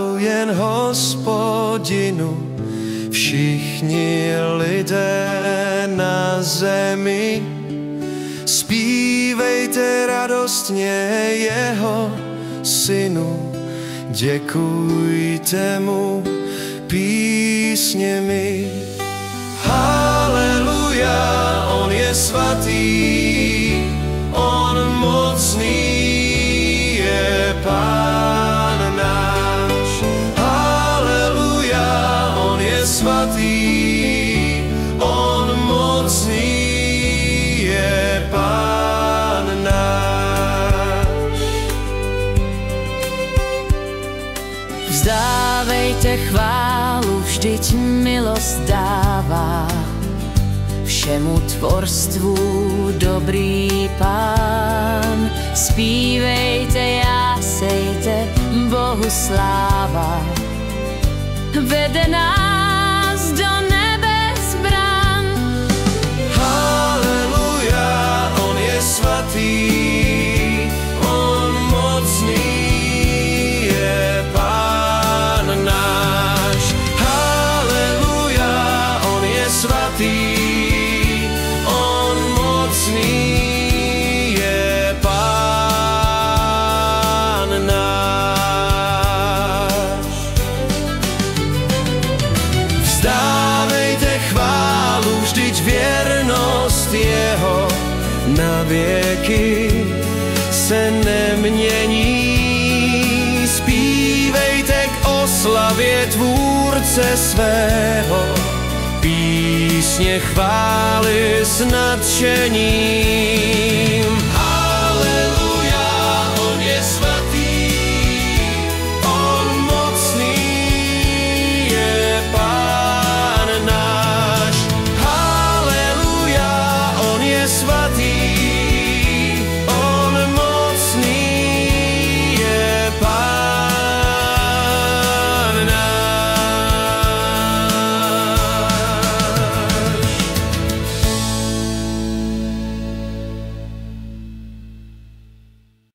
chválu jen Hospodinu, všichni lidé na zemi. Zpívejte radostně jeho synu, děkujte mu písněmi. Haleluja, on je svatý, on mocný je Pán náš. Haleluja, on je svatý, on mocný je Pán náš. Vzdávejte chválu, vždyť milost dává všemu tvorstvu dobrý Pán. Zpívejte, jásejte, Bohu sláva, vede nás do nebes brán. Haleluja, on je svatý, on mocný je Pán náš. Haleluja, on je svatý, on mocný je Pán náš. Vzdávejte chválu, vždyť věrnost jeho na věky se nemění. Zpívejte k oslavě tvůrce svého, písně chvály s nadšením.